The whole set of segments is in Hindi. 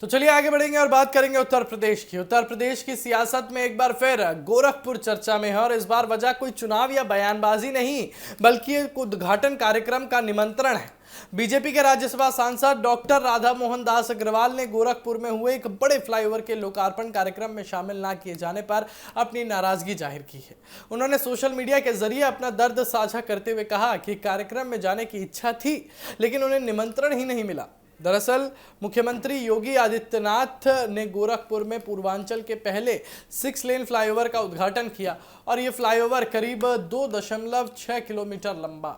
तो चलिए आगे बढ़ेंगे और बात करेंगे उत्तर प्रदेश की। उत्तर प्रदेश की सियासत में एक बार फिर गोरखपुर चर्चा में है और इस बार वजह कोई चुनाव या बयानबाजी नहीं बल्कि एक उद्घाटन कार्यक्रम का निमंत्रण है। बीजेपी के राज्यसभा सांसद डॉक्टर राधा मोहन दास अग्रवाल ने गोरखपुर में हुए एक बड़े फ्लाईओवर के लोकार्पण कार्यक्रम में शामिल न किए जाने पर अपनी नाराजगी जाहिर की है। उन्होंने सोशल मीडिया के जरिए अपना दर्द साझा करते हुए कहा कि कार्यक्रम में जाने की इच्छा थी लेकिन उन्हें निमंत्रण ही नहीं मिला। दरअसल मुख्यमंत्री योगी आदित्यनाथ ने गोरखपुर में पूर्वांचल के पहले 6 लेन फ्लाईओवर का उद्घाटन किया और ये फ्लाईओवर करीब 2.6 किलोमीटर लंबा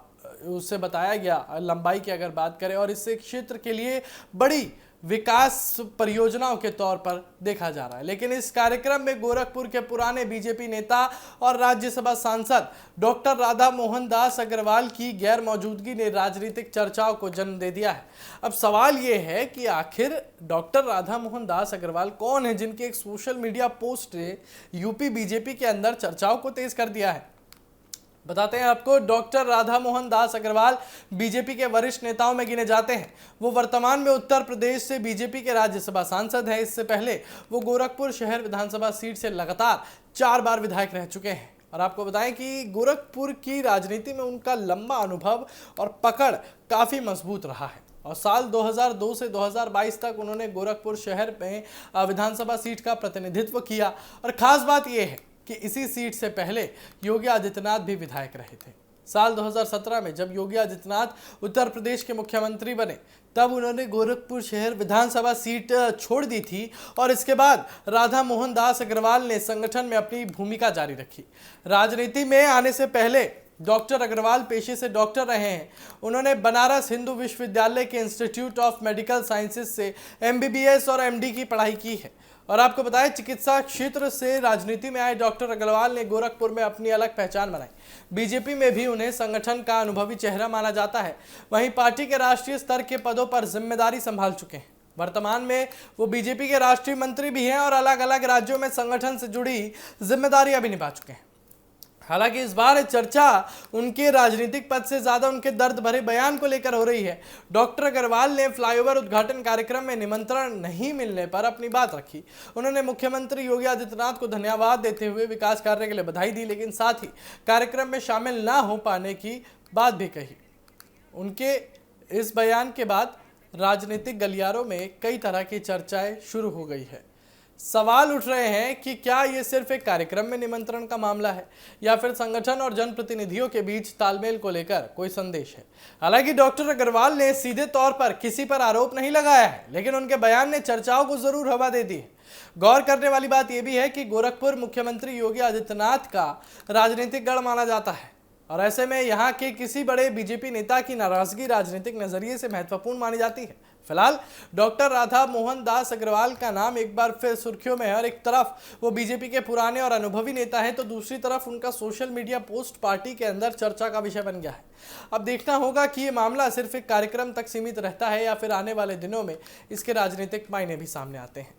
उससे बताया गया लंबाई की अगर बात करें और इससे क्षेत्र के लिए बड़ी विकास परियोजनाओं के तौर पर देखा जा रहा है। लेकिन इस कार्यक्रम में गोरखपुर के पुराने बीजेपी नेता और राज्यसभा सांसद डॉक्टर राधा मोहन दास अग्रवाल की गैर मौजूदगी ने राजनीतिक चर्चाओं को जन्म दे दिया है। अब सवाल ये है कि आखिर डॉक्टर राधा मोहन दास अग्रवाल कौन है जिनके एक सोशल मीडिया पोस्ट ने यूपी बीजेपी के अंदर चर्चाओं को तेज कर दिया है। बताते हैं आपको, डॉक्टर राधा मोहन दास अग्रवाल बीजेपी के वरिष्ठ नेताओं में गिने जाते हैं। वो वर्तमान में उत्तर प्रदेश से बीजेपी के राज्यसभा सांसद हैं। इससे पहले वो गोरखपुर शहर विधानसभा सीट से लगातार 4 बार विधायक रह चुके हैं। और आपको बताएं कि गोरखपुर की राजनीति में उनका लंबा अनुभव और पकड़ काफी मजबूत रहा है और साल 2002 से 2022 तक उन्होंने गोरखपुर शहर में विधानसभा सीट का प्रतिनिधित्व किया। और खास बात यह है कि इसी सीट से पहले योगी आदित्यनाथ भी विधायक रहे थे। साल 2017 में जब योगी आदित्यनाथ उत्तर प्रदेश के मुख्यमंत्री बने तब उन्होंने गोरखपुर शहर विधानसभा सीट छोड़ दी थी और इसके बाद राधा मोहन दास अग्रवाल ने संगठन में अपनी भूमिका जारी रखी। राजनीति में आने से पहले डॉक्टर अग्रवाल पेशे से डॉक्टर रहे हैं। उन्होंने बनारस हिंदू विश्वविद्यालय के इंस्टीट्यूट ऑफ मेडिकल साइंसेज से MBBS और MD की पढ़ाई की है। और आपको बताएं, चिकित्सा क्षेत्र से राजनीति में आए डॉक्टर अग्रवाल ने गोरखपुर में अपनी अलग पहचान बनाई। बीजेपी में भी उन्हें संगठन का अनुभवी चेहरा माना जाता है। वहीं पार्टी के राष्ट्रीय स्तर के पदों पर जिम्मेदारी संभाल चुके हैं। वर्तमान में वो बीजेपी के राष्ट्रीय मंत्री भी हैं और अलग अलग राज्यों में संगठन से जुड़ी जिम्मेदारियां भी निभा चुके हैं। हालांकि इस बार चर्चा उनके राजनीतिक पद से ज्यादा उनके दर्द भरे बयान को लेकर हो रही है। डॉक्टर अग्रवाल ने फ्लाईओवर उद्घाटन कार्यक्रम में निमंत्रण नहीं मिलने पर अपनी बात रखी। उन्होंने मुख्यमंत्री योगी आदित्यनाथ को धन्यवाद देते हुए विकास कार्य के लिए बधाई दी, लेकिन साथ ही कार्यक्रम में शामिल ना हो पाने की बात भी कही। उनके इस बयान के बाद राजनीतिक गलियारों में कई तरह की चर्चाएं शुरू हो गई है। सवाल उठ रहे हैं कि क्या ये सिर्फ एक कार्यक्रम में निमंत्रण का मामला है या फिर संगठन और जनप्रतिनिधियों के बीच तालमेल को लेकर कोई संदेश है। हालांकि डॉक्टर अग्रवाल ने सीधे तौर पर किसी पर आरोप नहीं लगाया है, लेकिन उनके बयान ने चर्चाओं को जरूर हवा दे दी है। गौर करने वाली बात यह भी है कि गोरखपुर मुख्यमंत्री योगी आदित्यनाथ का राजनीतिक गढ़ माना जाता है और ऐसे में यहाँ के किसी बड़े बीजेपी नेता की नाराजगी राजनीतिक नजरिए से महत्वपूर्ण मानी जाती है। फिलहाल डॉक्टर राधा मोहन दास अग्रवाल का नाम एक बार फिर सुर्खियों में है और एक तरफ वो बीजेपी के पुराने और अनुभवी नेता हैं तो दूसरी तरफ उनका सोशल मीडिया पोस्ट पार्टी के अंदर चर्चा का विषय बन गया है। अब देखना होगा कि ये मामला सिर्फ एक कार्यक्रम तक सीमित रहता है या फिर आने वाले दिनों में इसके राजनीतिक मायने भी सामने आते हैं।